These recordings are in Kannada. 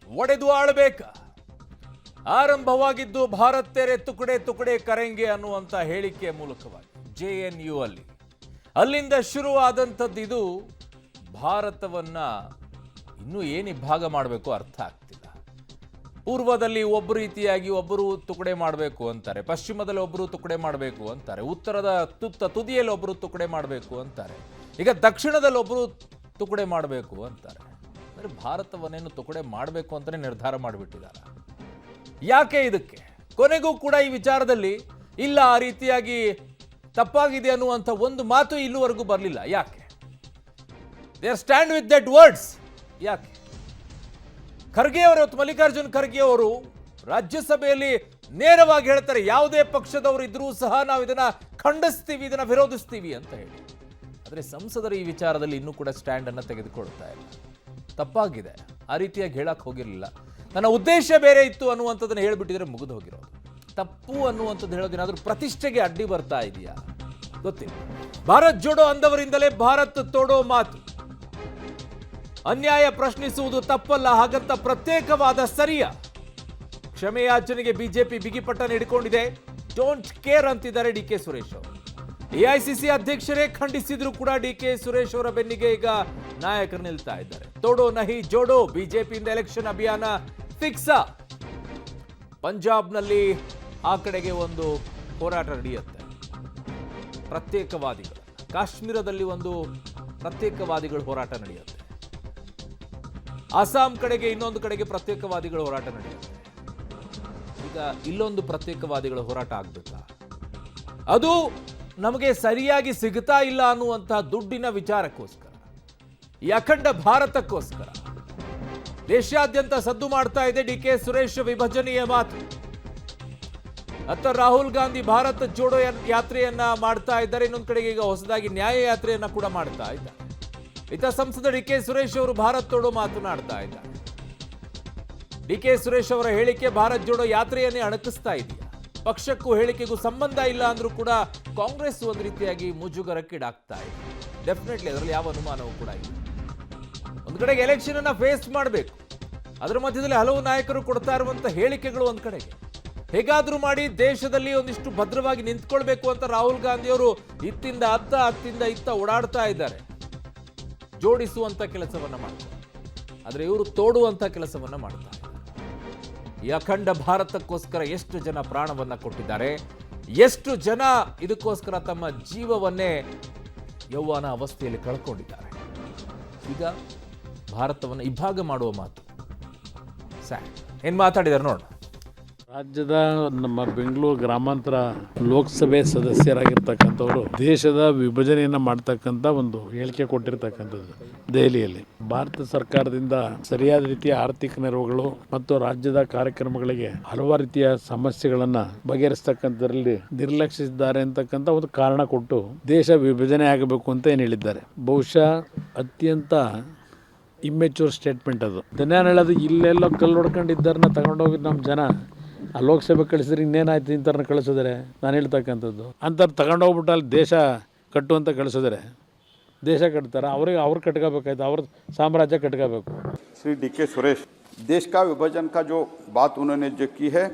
ಒಡೆದು ಆಳಬೇಕ. ಆರಂಭವಾಗಿದ್ದು ಭಾರತ್ ತೆರೆ ತುಕಡೆ ತುಕಡೆ ಕರೆಂಗೆ ಅನ್ನುವಂಥ ಹೇಳಿಕೆಯ ಮೂಲಕವಾಗಿ JNU ಅಲ್ಲಿಂದ ಶುರುವಾದಂಥದ್ದು. ಇದು ಭಾರತವನ್ನ ಇನ್ನೂ ಏನು ವಿಭಾಗ ಮಾಡಬೇಕು ಅರ್ಥ ಆಗ್ತಿಲ್ಲ. ಪೂರ್ವದಲ್ಲಿ ಒಬ್ಬರು ರೀತಿಯಾಗಿ ಒಬ್ಬರು ತುಕಡೆ ಮಾಡಬೇಕು ಅಂತಾರೆ, ಪಶ್ಚಿಮದಲ್ಲಿ ಒಬ್ಬರು ತುಕಡೆ ಮಾಡಬೇಕು ಅಂತಾರೆ, ಉತ್ತರದ ತುದಿಯಲ್ಲಿ ಒಬ್ಬರು ತುಕಡೆ ಮಾಡಬೇಕು ಅಂತಾರೆ, ಈಗ ದಕ್ಷಿಣದಲ್ಲಿ ಒಬ್ಬರು ತುಕಡೆ ಮಾಡಬೇಕು ಅಂತಾರೆ. ಅಂದರೆ ಭಾರತವನ್ನೇನು ತುಕಡೆ ಮಾಡಬೇಕು ಅಂತಲೇ ನಿರ್ಧಾರ ಮಾಡಿಬಿಟ್ಟಿದ್ದಾರೆ. ಯಾಕೆ ಇದಕ್ಕೆ ಕೊನೆಗೂ ಕೂಡ ಈ ವಿಚಾರದಲ್ಲಿ ಇಲ್ಲ ಆ ರೀತಿಯಾಗಿ ತಪ್ಪಾಗಿದೆ ಅನ್ನುವಂಥ ಒಂದು ಮಾತು ಇಲ್ಲಿವರೆಗೂ ಬರಲಿಲ್ಲ. ಯಾಕೆ they are stand with that words? ಯಾಕೆ ಖರ್ಗೆ ಅವರು, ಮಲ್ಲಿಕಾರ್ಜುನ್ ಖರ್ಗೆ ಅವರು ರಾಜ್ಯಸಭೆಯಲ್ಲಿ ನೇರವಾಗಿ ಹೇಳ್ತಾರೆ, ಯಾವುದೇ ಪಕ್ಷದವರು ಇದ್ರೂ ಸಹ ನಾವು ಇದನ್ನ ಖಂಡಿಸ್ತೀವಿ, ಇದನ್ನ ವಿರೋಧಿಸ್ತೀವಿ ಅಂತ ಹೇಳಿ. ಆದರೆ ಸಂಸದರು ಈ ವಿಚಾರದಲ್ಲಿ ಇನ್ನೂ ಕೂಡ ಸ್ಟ್ಯಾಂಡ್ ಅನ್ನು ತೆಗೆದುಕೊಳ್ತಾ ಇಲ್ಲ. ತಪ್ಪಾಗಿದೆ, ಆ ರೀತಿಯಾಗಿ ಹೇಳಕ್ ಹೋಗಿರಲಿಲ್ಲ, ನನ್ನ ಉದ್ದೇಶ ಬೇರೆ ಇತ್ತು ಅನ್ನುವಂಥದ್ದನ್ನು ಹೇಳಿಬಿಟ್ಟಿದ್ರೆ ಮುಗಿದು ಹೋಗಿರೋದು. ತಪ್ಪು ಅನ್ನುವಂಥದ್ದು ಹೇಳೋದೇನಾದ್ರೂ ಪ್ರತಿಷ್ಠೆಗೆ ಅಡ್ಡಿ ಬರ್ತಾ ಇದೆಯಾ ಗೊತ್ತಿಲ್ಲ. ಭಾರತ್ ಜೋಡೋ ಅಂದವರಿಂದಲೇ ಭಾರತ್ ತೋಡೋ ಮಾತು. ಅನ್ಯಾಯ ಪ್ರಶ್ನಿಸುವುದು ತಪ್ಪಲ್ಲ, ಹಾಗಂತ ಪ್ರತ್ಯೇಕವಾದ ಸರಿಯ? ಕ್ಷಮೆಯಾಚನೆಗೆ ಬಿಜೆಪಿ ಬಿಗಿಪಟ್ಟನ್ನು ಹಿಡ್ಕೊಂಡಿದೆ. ಡೋಂಟ್ ಕೇರ್ ಅಂತಿದ್ದಾರೆ DK ಸುರೇಶ್ ಅವರು. AICC ಅಧ್ಯಕ್ಷರೇ ಖಂಡಿಸಿದ್ರು ಕೂಡ DK ಸುರೇಶ್ ಅವರ ಬೆನ್ನಿಗೆ ಈಗ ನಾಯಕರು ನಿಲ್ತಾ ಇದ್ದಾರೆ. ತೋಡೋ ನಹಿ ಜೋಡೋ, ಬಿಜೆಪಿಯಿಂದ ಎಲೆಕ್ಷನ್ ಅಭಿಯಾನ ಫಿಕ್ಸ. ಪಂಜಾಬ್ನಲ್ಲಿ ಆ ಕಡೆಗೆ ಒಂದು ಹೋರಾಟ ನಡೆಯುತ್ತೆ, ಪ್ರತ್ಯೇಕವಾದಿಗಳು. ಕಾಶ್ಮೀರದಲ್ಲಿ ಒಂದು ಪ್ರತ್ಯೇಕವಾದಿಗಳು ಹೋರಾಟ ನಡೆಯುತ್ತೆ. ಅಸ್ಸಾಂ ಕಡೆಗೆ ಇನ್ನೊಂದು ಕಡೆಗೆ ಪ್ರತ್ಯೇಕವಾದಿಗಳ ಹೋರಾಟ ನಡೆಯುತ್ತೆ. ಈಗ ಇಲ್ಲೊಂದು ಪ್ರತ್ಯೇಕವಾದಿಗಳ ಹೋರಾಟ ಆಗ್ಬೇಕಾ? ಅದು ನಮಗೆ ಸರಿಯಾಗಿ ಸಿಗ್ತಾ ಇಲ್ಲ ಅನ್ನುವಂತಹ ದುಡ್ಡಿನ ವಿಚಾರಕ್ಕೋಸ್ಕರ, ಈ ಅಖಂಡ ಭಾರತಕ್ಕೋಸ್ಕರ ದೇಶಾದ್ಯಂತ ಸದ್ದು ಮಾಡ್ತಾ ಇದೆ DK ಸುರೇಶ್ ವಿಭಜನೆಯ ಮಾತು. ಅತ್ತ ರಾಹುಲ್ ಗಾಂಧಿ ಭಾರತ್ ಜೋಡೋ ಯಾತ್ರೆಯನ್ನ ಮಾಡ್ತಾ ಇದ್ದಾರೆ, ಇನ್ನೊಂದು ಕಡೆಗೆ ಈಗ ಹೊಸದಾಗಿ ನ್ಯಾಯ ಯಾತ್ರೆಯನ್ನ ಕೂಡ ಮಾಡ್ತಾ ಇದ್ದಾರೆ. ಇತ್ತ ಸಂಸದ DK ಸುರೇಶ್ ಅವರು ಭಾರತ್ ತೋಡೋ ಮಾತನಾಡ್ತಾ ಇದ್ದಾರೆ. DK ಸುರೇಶ್ ಅವರ ಹೇಳಿಕೆ ಭಾರತ್ ಜೋಡೋ ಯಾತ್ರೆಯನ್ನೇ ಅಣಕಿಸ್ತಾ ಇದೆಯಾ? ಪಕ್ಷಕ್ಕೂ ಹೇಳಿಕೆಗೂ ಸಂಬಂಧ ಇಲ್ಲ ಅಂದ್ರೂ ಕೂಡ ಕಾಂಗ್ರೆಸ್ ಒಂದು ರೀತಿಯಾಗಿ ಮುಜುಗರಕ್ಕೀಡಾಗ್ತಾ ಇದೆ. ಡೆಫಿನೆಟ್ಲಿ ಅದರಲ್ಲಿ ಯಾವ ಅನುಮಾನವೂ ಕೂಡ ಇಲ್ಲ. ಒಂದು ಕಡೆಗೆ ಎಲೆಕ್ಷನ್ ಅನ್ನ ಫೇಸ್ ಮಾಡಬೇಕು, ಅದರ ಮಧ್ಯದಲ್ಲಿ ಹಲವು ನಾಯಕರು ಕೊಡ್ತಾ ಇರುವಂತ ಹೇಳಿಕೆಗಳು ಒಂದ್ ಕಡೆಗೆ. ಹೇಗಾದ್ರೂ ಮಾಡಿ ದೇಶದಲ್ಲಿ ಒಂದಿಷ್ಟು ಭದ್ರವಾಗಿ ನಿಂತ್ಕೊಳ್ಬೇಕು ಅಂತ ರಾಹುಲ್ ಗಾಂಧಿ ಅವರು ಇತ್ತಿಂದ ಅತ್ತ ಅತ್ತಿಂದ ಇತ್ತ ಓಡಾಡ್ತಾ ಇದ್ದಾರೆ, ಜೋಡಿಸುವಂತ ಕೆಲಸವನ್ನ ಮಾಡ್ತಾರೆ. ಆದ್ರೆ ಇವರು ತೋಡುವಂತ ಕೆಲಸವನ್ನ ಮಾಡ್ತಾರೆ. ಈ ಅಖಂಡ ಭಾರತಕ್ಕೋಸ್ಕರ ಎಷ್ಟು ಜನ ಪ್ರಾಣವನ್ನ ಕೊಟ್ಟಿದ್ದಾರೆ, ಎಷ್ಟು ಜನ ಇದಕ್ಕೋಸ್ಕರ ತಮ್ಮ ಜೀವವನ್ನೇ ಯೌವನ ಅವಸ್ಥೆಯಲ್ಲಿ ಕಳ್ಕೊಂಡಿದ್ದಾರೆ. ಈಗ ಭಾರತವನ್ನು ಇಬ್ಬಾಗ ಮಾಡುವ ಮಾತು ಏನ್ ಮಾತಾಡಿದ್ದಾರೆ ನೋಡ. ರಾಜ್ಯದ ನಮ್ಮ ಬೆಂಗಳೂರು ಗ್ರಾಮಾಂತರ ಲೋಕಸಭೆ ಸದಸ್ಯರಾಗಿರ್ತಕ್ಕಂಥವ್ರು ದೇಶದ ವಿಭಜನೆಯನ್ನು ಮಾಡ್ತಕ್ಕಂಥ ಒಂದು ಹೇಳಿಕೆ ಕೊಟ್ಟಿರ್ತಕ್ಕಂಥದ್ದು ದೆಹಲಿಯಲ್ಲಿ. ಭಾರತ ಸರ್ಕಾರದಿಂದ ಸರಿಯಾದ ರೀತಿಯ ಆರ್ಥಿಕ ನೆರವುಗಳು ಮತ್ತು ರಾಜ್ಯದ ಕಾರ್ಯಕ್ರಮಗಳಿಗೆ ಹಲವಾರು ರೀತಿಯ ಸಮಸ್ಯೆಗಳನ್ನು ಬಗೆಹರಿಸ್ತಕ್ಕಂಥದ್ರಲ್ಲಿ ನಿರ್ಲಕ್ಷಿಸಿದ್ದಾರೆ ಅಂತಕ್ಕಂಥ ಒಂದು ಕಾರಣ ಕೊಟ್ಟು ದೇಶ ವಿಭಜನೆ ಆಗಬೇಕು ಅಂತ ಏನು ಹೇಳಿದ್ದಾರೆ. ಬಹುಶಃ ಅತ್ಯಂತ ಇಮ್ಮೆಚೂರ್ ಸ್ಟೇಟ್ಮೆಂಟ್ ಅದು. ನಾನು ಹೇಳೋದು, ಇಲ್ಲೆಲ್ಲ ಕಲ್ಲು ಹೊಡ್ಕೊಂಡಿದ್ದಾರನ್ನ ತಗೊಂಡೋಗಿ ನಮ್ಮ ಜನ ಆ ಲೋಕಸಭೆ ಕಳಿಸಿದ್ರೆ ಇನ್ನೇನಾಯ್ತು, ಇಂಥವ್ರನ್ನ ಕಳಿಸಿದ್ರೆ ನಾನು ಹೇಳ್ತಕ್ಕಂಥದ್ದು ಅಂಥವ್ರು ತಗೊಂಡೋಗ್ಬಿಟ್ಟು ಅಲ್ಲಿ ದೇಶ ಕಟ್ಟುವಂತ ಕಳಿಸಿದ್ರೆ ದೇಶ ಕಟ್ತಾರೆ, ಅವ್ರು ಕಟ್ಕೋಬೇಕಾಯ್ತು, ಅವ್ರ ಸಾಮ್ರಾಜ್ಯ ಕಟ್ಕೋಬೇಕು. श्री DK सुरेश, देश का विभाजन का जो बात उन्होंने जो की है,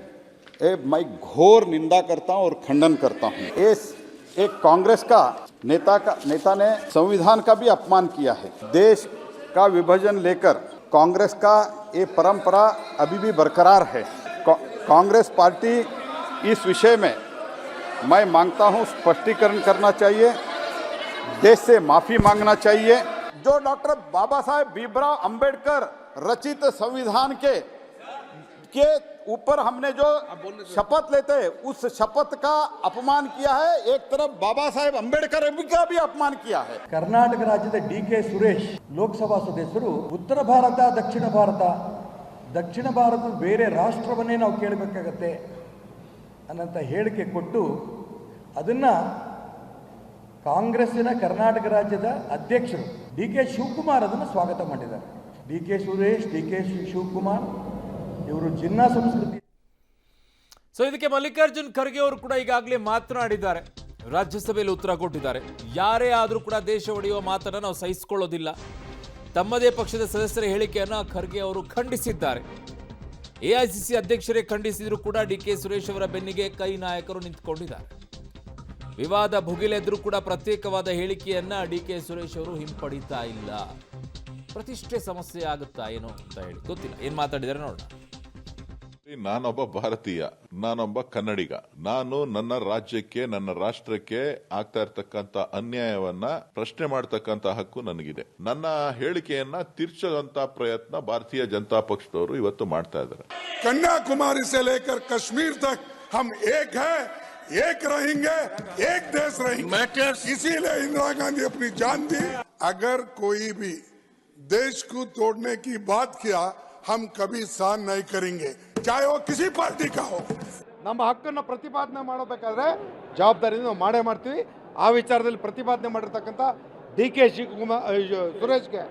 मैं घोर निंदा करता हूं और खंडन करता हूं. एक कांग्रेस का नेता ने संविधान का भी अपमान किया है. देश का विभाजन लेकर कांग्रेस का ये परंपरा अभी भी बरकरार है. कांग्रेस पार्टी इस विषय में मैं मांगता हूं स्पष्टीकरण करना चाहिए, देश से माफ़ी मांगना चाहिए. जो डॉक्टर बाबा साहेब भीमराव अंबेडकर रचित संविधान के ऊपर हमने जो शपथ लेते हैं उस शपथ का अपमान किया है. एक तरफ बाबा साहेब अंबेडकर का भी अपमान किया है. ಕರ್ನಾಟಕ ರಾಜ್ಯದ DK ಸುರೇಶ್ ಲೋಕಸಭಾ ಸದಸ್ಯರು ಉತ್ತರ ಭಾರತ ದಕ್ಷಿಣ ಭಾರತ ಬೇರೆ ರಾಷ್ಟ್ರವನ್ನೇ ನಾವು ಕೇಳಬೇಕಾಗತ್ತೆ ಅನ್ನಂತ ಹೇಳಿಕೆ ಕೊಟ್ಟು ಅದನ್ನ ಕಾಂಗ್ರೆಸ್ಸಿನ ಕರ್ನಾಟಕ ರಾಜ್ಯದ ಅಧ್ಯಕ್ಷರು DK ಶಿವಕುಮಾರ್ ಅದನ್ನು ಸ್ವಾಗತ ಮಾಡಿದ್ದಾರೆ. DK ಸುರೇಶ್, DK ಶಿವಕುಮಾರ್ ಇವರು ಜಿನ್ನಾ ಸಂಸ್ಕೃತಿ. ಸೊ ಇದಕ್ಕೆ ಮಲ್ಲಿಕಾರ್ಜುನ್ ಖರ್ಗೆ ಅವರು ಕೂಡ ಈಗಾಗಲೇ ಮಾತನಾಡಿದ್ದಾರೆ, ರಾಜ್ಯಸಭೆಯಲ್ಲಿ ಉತ್ತರ ಕೊಟ್ಟಿದ್ದಾರೆ. ಯಾರೇ ಆದರೂ ಕೂಡ ದೇಶ ಒಡೆಯುವ ಮಾತನ್ನು ನಾವು ಸಹಿಸಿಕೊಳ್ಳೋದಿಲ್ಲ, ತಮ್ಮದೇ ಪಕ್ಷದ ಸದಸ್ಯರ ಹೇಳಿಕೆಯನ್ನ ಖರ್ಗೆ ಅವರು ಖಂಡಿಸಿದ್ದಾರೆ. ಎಐಸಿಸಿ ಅಧ್ಯಕ್ಷರೇ ಖಂಡಿಸಿದ್ರು ಕೂಡ ಡಿಕೆ ಸುರೇಶ್ ಅವರ ಬೆನ್ನಿಗೆ ಕೈ ನಾಯಕರು ನಿಂತುಕೊಂಡಿದ್ದಾರೆ. ವಿವಾದ ಭುಗಿಲೆದ್ರೂ ಕೂಡ ಪ್ರತ್ಯೇಕವಾದ ಹೇಳಿಕೆಯನ್ನ ಡಿಕೆ ಸುರೇಶ್ ಅವರು ಹಿಂಪಡಿತಾ ಇಲ್ಲ. ಪ್ರತಿಷ್ಠೆ ಸಮಸ್ಯೆ ಆಗುತ್ತಾ ಏನೋ ಅಂತ ಹೇಳಿ ಗೊತ್ತಿಲ್ಲ. ಏನ್ ಮಾತಾಡಿದಾರೆ ನೋಡೋಣ. ನಾನೊಬ್ಬ ಭಾರತೀಯ, ನಾನೊಬ್ಬ ಕನ್ನಡಿಗ. ನಾನು ನನ್ನ ರಾಜ್ಯಕ್ಕೆ, ನನ್ನ ರಾಷ್ಟ್ರಕ್ಕೆ ಆಗ್ತಾ ಇರ್ತಕ್ಕಂಥ ಅನ್ಯಾಯವನ್ನ ಪ್ರಶ್ನೆ ಮಾಡತಕ್ಕಂತ ಹಕ್ಕು ನನಗಿದೆ. ನನ್ನ ಹೇಳಿಕೆಯನ್ನ ತಿರ್ಚುವಂತ ಪ್ರಯತ್ನ ಭಾರತೀಯ ಜನತಾ ಪಕ್ಷದವರು ಇವತ್ತು ಮಾಡ್ತಾ ಇದ್ದಾರೆ. कन्याकुमारी से लेकर कश्मीर तक हम एक है, एक रहेंगे, एक देश रहेंगे. इसीलिए इंदिरा गांधी अपनी जान दी. अगर कोई भी देश को तोड़ने की बात किया, हम कभी सहन नहीं करेंगे, चाहे वो किसी पार्टी का हो. ನಮ್ಮ ಹಕ್ಕನ್ನು ಪ್ರತಿಪಾದನೆ ಮಾಡಬೇಕಾದ್ರೆ ಜವಾಬ್ದಾರಿಯಿಂದ ನಾವು ಮಾಡೇ ಮಾಡ್ತೀವಿ. ಆ ವಿಚಾರದಲ್ಲಿ ಪ್ರತಿಪಾದನೆ ಮಾಡಿರ್ತಕ್ಕಂಥ ಡಿ.ಕೆ. ಸುರೇಶ್ಗೆ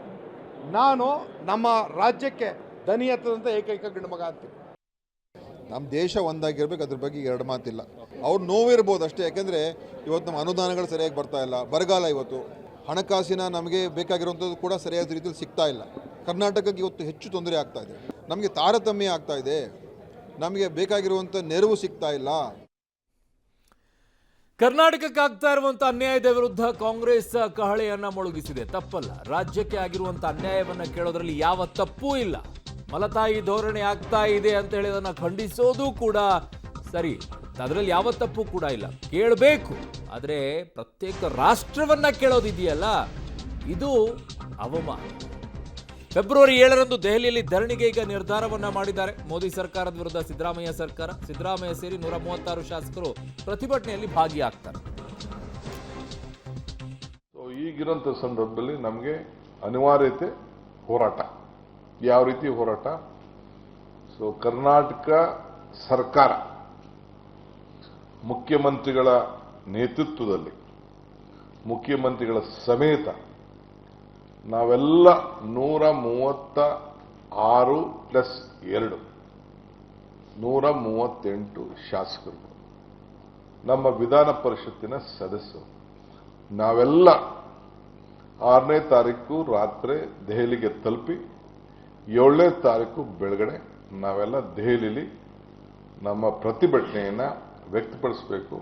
ನಾನು ನಮ್ಮ ರಾಜ್ಯಕ್ಕೆ ದನಿ ಎತ್ತದಂತ ಏಕೈಕ ಗಂಡು ಮಗ ಅಂತೀನಿ. ನಮ್ಮ ದೇಶ ಒಂದಾಗಿರ್ಬೇಕು, ಅದ್ರ ಬಗ್ಗೆ ಎರಡು ಮಾತಿಲ್ಲ. ಅವ್ರು ನೋವಿರ್ಬೋದು ಅಷ್ಟೇ, ಯಾಕೆಂದರೆ ಇವತ್ತು ನಮ್ಮ ಅನುದಾನಗಳು ಸರಿಯಾಗಿ ಬರ್ತಾ ಇಲ್ಲ, ಬರಗಾಲ, ಇವತ್ತು ಹಣಕಾಸಿನ ನಮಗೆ ಬೇಕಾಗಿರುವಂಥದ್ದು ಕೂಡ ಸರಿಯಾದ ರೀತಿಯಲ್ಲಿ ಸಿಗ್ತಾ ಇಲ್ಲ. ಕರ್ನಾಟಕಕ್ಕೆ ಇವತ್ತು ಹೆಚ್ಚು ತೊಂದರೆ ಆಗ್ತಾ ಇದೆ, ನಮಗೆ ತಾರತಮ್ಯ ಆಗ್ತಾ ಇದೆ, ನಮಗೆ ಬೇಕಾಗಿರುವಂಥ ನೆರವು ಸಿಗ್ತಾ ಇಲ್ಲ. ಕರ್ನಾಟಕಕ್ಕೆ ಆಗ್ತಾ ಇರುವಂತಹ ಅನ್ಯಾಯದ ವಿರುದ್ಧ ಕಾಂಗ್ರೆಸ್ ಕಹಳೆಯನ್ನ ಮೊಳಗಿಸಿದೆ. ತಪ್ಪಲ್ಲ, ರಾಜ್ಯಕ್ಕೆ ಆಗಿರುವಂತಹ ಅನ್ಯಾಯವನ್ನ ಕೇಳೋದ್ರಲ್ಲಿ ಯಾವ ತಪ್ಪೂ ಇಲ್ಲ. ಮಲತಾಯಿ ಧೋರಣೆ ಆಗ್ತಾ ಇದೆ ಅಂತ ಹೇಳಿ ಅದನ್ನ ಖಂಡಿಸೋದು ಕೂಡ ಸರಿ, ಅದರಲ್ಲಿ ಯಾವ ತಪ್ಪು ಕೂಡ ಇಲ್ಲ, ಕೇಳಬೇಕು. ಆದರೆ ಪ್ರತ್ಯೇಕ ರಾಷ್ಟ್ರವನ್ನ ಕೇಳೋದಿದೆಯಲ್ಲ, ಇದು ಅವಮಾನ. ಫೆಬ್ರವರಿ 7ರಂದು ದೆಹಲಿಯಲ್ಲಿ ಧರಣಿಗೆ ಈಗ ನಿರ್ಧಾರವನ್ನ ಮಾಡಿದ್ದಾರೆ. ಮೋದಿ ಸರ್ಕಾರದ ವಿರುದ್ಧ ಸಿದ್ದರಾಮಯ್ಯ ಸರ್ಕಾರ, ಸಿದ್ದರಾಮಯ್ಯ ಸೇರಿ 136 ಶಾಸಕರು ಪ್ರತಿಭಟನೆಯಲ್ಲಿ ಭಾಗಿಯಾಗ್ತಾರೆ. ಈಗಿರೋಂಥ ಸಂದರ್ಭದಲ್ಲಿ ನಮಗೆ ಅನಿವಾರ್ಯತೆ ಹೋರಾಟ. ಯಾವ ರೀತಿ ಹೋರಾಟ? ಕರ್ನಾಟಕ ಸರ್ಕಾರ ಮುಖ್ಯಮಂತ್ರಿಗಳ ನೇತೃತ್ವದಲ್ಲಿ, ಮುಖ್ಯಮಂತ್ರಿಗಳ ಸಮೇತ ನಾವೆಲ್ಲ 136 ಪ್ಲಸ್ 2 138 ಶಾಸಕರು, ನಮ್ಮ ವಿಧಾನ ಪರಿಷತ್ತಿನ ಸದಸ್ಯರು, ನಾವೆಲ್ಲ 6ನೇ ತಾರೀಕು ರಾತ್ರಿ ದೆಹಲಿಗೆ ತಲುಪಿ 7ನೇ ತಾರೀಕು ಬೆಳಗಡೆ ನಾವೆಲ್ಲ ದೆಹಲಿಯಲ್ಲಿ ನಮ್ಮ ಪ್ರತಿಭಟನೆಯನ್ನು ವ್ಯಕ್ತಪಡಿಸಬೇಕು.